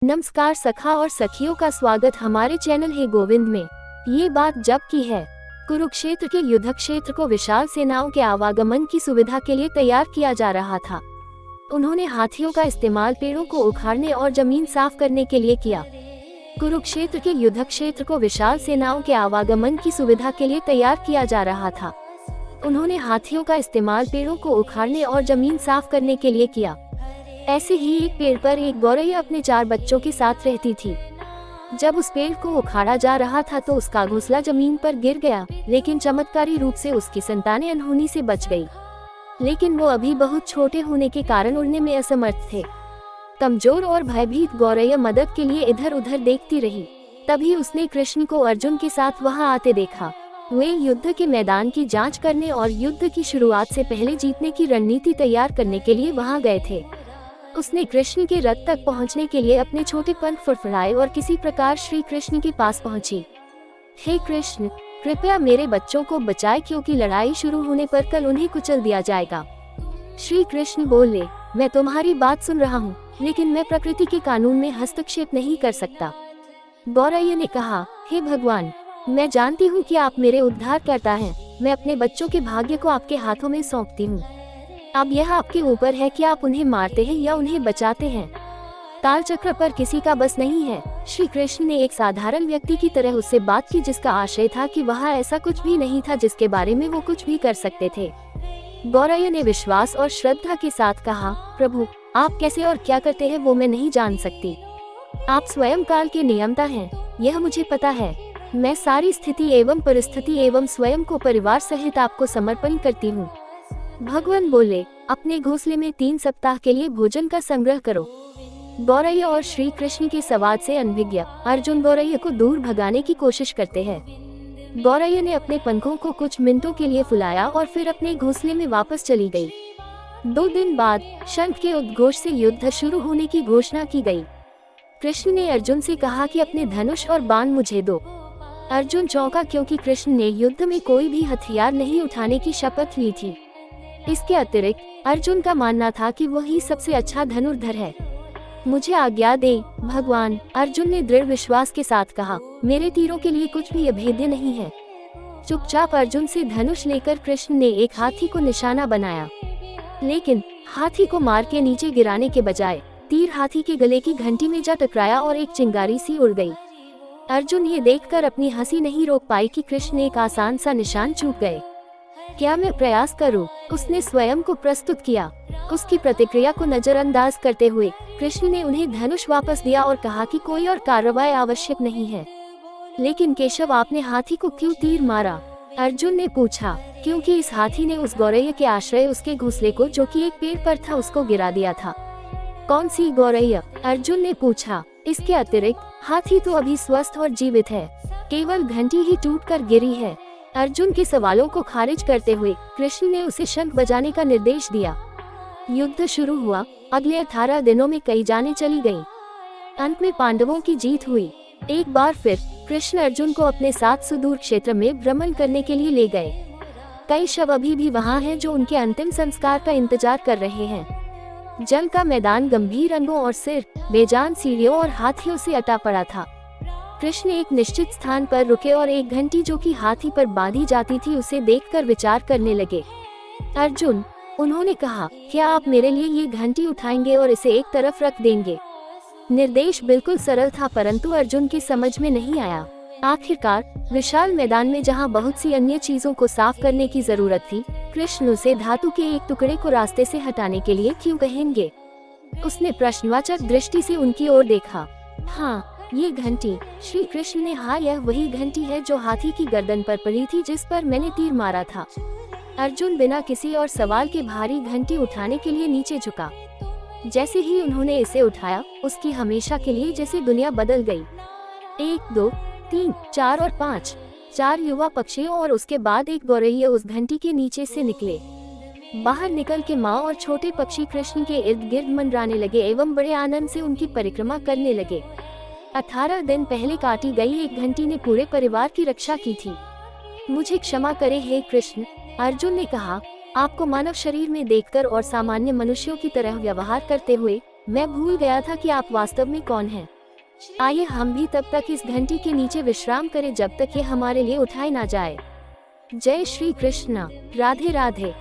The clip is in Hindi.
नमस्कार सखा और सखियों का स्वागत हमारे चैनल है गोविंद में। ये बात जब की है, कुरुक्षेत्र के युद्ध क्षेत्र को विशाल सेनाओं के आवागमन की सुविधा के लिए तैयार किया जा रहा था। उन्होंने हाथियों का इस्तेमाल पेड़ों को उखाड़ने और जमीन साफ करने के लिए किया। कुरुक्षेत्र के युद्ध क्षेत्र को विशाल सेनाओं के आवागमन की सुविधा के लिए तैयार किया जा रहा था। उन्होंने हाथियों का इस्तेमाल पेड़ों को उखाड़ने और जमीन साफ करने के लिए किया। ऐसे ही एक पेड़ पर एक गौरैया अपने 4 बच्चों के साथ रहती थी। जब उस पेड़ को उखाड़ा जा रहा था तो उसका घोंसला जमीन पर गिर गया, लेकिन चमत्कारी रूप से उसकी संतानें अनहोनी से बच गई। लेकिन वो अभी बहुत छोटे होने के कारण उड़ने में असमर्थ थे। कमजोर और भयभीत गौरैया मदद के लिए इधर उधर देखती रही। तभी उसने कृष्ण को अर्जुन के साथ वहां आते देखा। वे युद्ध के मैदान की जांच करने और युद्ध की शुरुआत से पहले जीतने की रणनीति तैयार करने के लिए वहां गए थे। उसने कृष्ण के रथ तक पहुंचने के लिए अपने छोटे पंख फड़फड़ाए और किसी प्रकार श्री कृष्ण के पास पहुंची। हे कृष्ण, कृपया मेरे बच्चों को बचाए, क्योंकि लड़ाई शुरू होने पर कल उन्हें कुचल दिया जाएगा। श्री कृष्ण बोले, मैं तुम्हारी बात सुन रहा हूँ, लेकिन मैं प्रकृति के कानून में हस्तक्षेप नहीं कर सकता। गौरैया ने कहा, हे भगवान, मैं जानती हूँ कि आप मेरे उद्धारकर्ता हैं। मैं अपने बच्चों के भाग्य को आपके हाथों में सौंपती हूँ। अब यह आपके ऊपर है कि आप उन्हें मारते हैं या उन्हें बचाते हैं। काल चक्र पर किसी का बस नहीं है। श्री कृष्ण ने एक साधारण व्यक्ति की तरह उससे बात की, जिसका आशय था कि वहाँ ऐसा कुछ भी नहीं था जिसके बारे में वो कुछ भी कर सकते थे। गौरैया ने विश्वास और श्रद्धा के साथ कहा, प्रभु, आप कैसे और क्या करते हैं वो मैं नहीं जान सकती। आप स्वयं काल के नियंता हैं, यह मुझे पता है। मैं सारी स्थिति एवं परिस्थिति एवं स्वयं को परिवार सहित आपको समर्पण करती हूँ। भगवान बोले, अपने घोंसले में 3 सप्ताह के लिए भोजन का संग्रह करो। गौरैया और श्री कृष्ण के संवाद से अनभिज्ञ अर्जुन गौरैया को दूर भगाने की कोशिश करते हैं। गौरैया ने अपने पंखों को कुछ मिनटों के लिए फुलाया और फिर अपने घोंसले में वापस चली गई। 2 दिन बाद शंख के उद्घोष से युद्ध शुरू होने की घोषणा की गई। कृष्ण ने अर्जुन से कहा कि अपने धनुष और बाण मुझे दो। अर्जुन चौंका, क्योंकि कृष्ण ने युद्ध में कोई भी हथियार नहीं उठाने की शपथ ली थी। इसके अतिरिक्त अर्जुन का मानना था कि वही सबसे अच्छा धनुर्धर है। मुझे आज्ञा दे भगवान, अर्जुन ने दृढ़ विश्वास के साथ कहा, मेरे तीरों के लिए कुछ भी अभेद्य नहीं है। चुपचाप अर्जुन से धनुष लेकर कृष्ण ने एक हाथी को निशाना बनाया, लेकिन हाथी को मार के नीचे गिराने के बजाय तीर हाथी के गले की घंटी में जा टकराया और एक चिंगारी सी उड़ गई। अर्जुन ये देखकर अपनी हंसी नहीं रोक पाई कि कृष्ण एक आसान सा निशान चूक गए। क्या मैं प्रयास करूं? उसने स्वयं को प्रस्तुत किया। उसकी प्रतिक्रिया को नजरअंदाज करते हुए कृष्ण ने उन्हें धनुष वापस दिया और कहा कि कोई और कार्रवाई आवश्यक नहीं है। लेकिन केशव, आपने हाथी को क्यों तीर मारा? अर्जुन ने पूछा। क्योंकि इस हाथी ने उस गौरैया के आश्रय उसके घोंसले को, जो कि एक पेड़ पर था, उसको गिरा दिया था। कौन सी गौरैया? अर्जुन ने पूछा। इसके अतिरिक्त हाथी तो अभी स्वस्थ और जीवित है, केवल घंटी ही टूटकर गिरी है। अर्जुन के सवालों को खारिज करते हुए कृष्ण ने उसे शंख बजाने का निर्देश दिया। युद्ध शुरू हुआ। अगले 18 दिनों में कई जानें चली गईं। अंत में पांडवों की जीत हुई। एक बार फिर कृष्ण अर्जुन को अपने साथ सुदूर क्षेत्र में भ्रमण करने के लिए ले गए। कई शव अभी भी वहां हैं जो उनके अंतिम संस्कार का इंतजार कर रहे हैं। जल का मैदान गंभीर अंगों और सिर, बेजान सीढ़ियों और हाथियों से अटा पड़ा था। कृष्ण एक निश्चित स्थान पर रुके और एक घंटी जो कि हाथी पर बांधी जाती थी उसे देखकर विचार करने लगे। अर्जुन, उन्होंने कहा, क्या आप मेरे लिए ये घंटी उठाएंगे और इसे एक तरफ रख देंगे? निर्देश बिल्कुल सरल था, परंतु अर्जुन की समझ में नहीं आया। आखिरकार विशाल मैदान में जहां बहुत सी अन्य चीजों को साफ करने की जरूरत थी, कृष्ण उसे धातु के एक टुकड़े को रास्ते से हटाने के लिए क्यों कहेंगे? उसने प्रश्नवाचक दृष्टि से उनकी ओर देखा। हाँ, ये घंटी। श्री कृष्ण ने, हाँ, यह वही घंटी है जो हाथी की गर्दन पर पड़ी थी जिस पर मैंने तीर मारा था। अर्जुन बिना किसी और सवाल के भारी घंटी उठाने के लिए नीचे झुका। जैसे ही उन्होंने इसे उठाया, उसकी हमेशा के लिए जैसे दुनिया बदल गई। 1, 2, 3, 4 और 5 4 युवा पक्षियों और उसके बाद एक गौरैया उस घंटी के नीचे से निकले। बाहर निकल के माँ और छोटे पक्षी कृष्ण के इर्द गिर्द मंडराने लगे एवं बड़े आनंद से उनकी परिक्रमा करने लगे। 18 दिन पहले काटी गई एक घंटी ने पूरे परिवार की रक्षा की थी। मुझे क्षमा करे हे कृष्ण, अर्जुन ने कहा। आपको मानव शरीर में देखकर और सामान्य मनुष्यों की तरह व्यवहार करते हुए मैं भूल गया था कि आप वास्तव में कौन हैं। आइए हम भी तब तक इस घंटी के नीचे विश्राम करें जब तक ये हमारे लिए उठाए ना जाए। जय श्री कृष्ण। राधे राधे।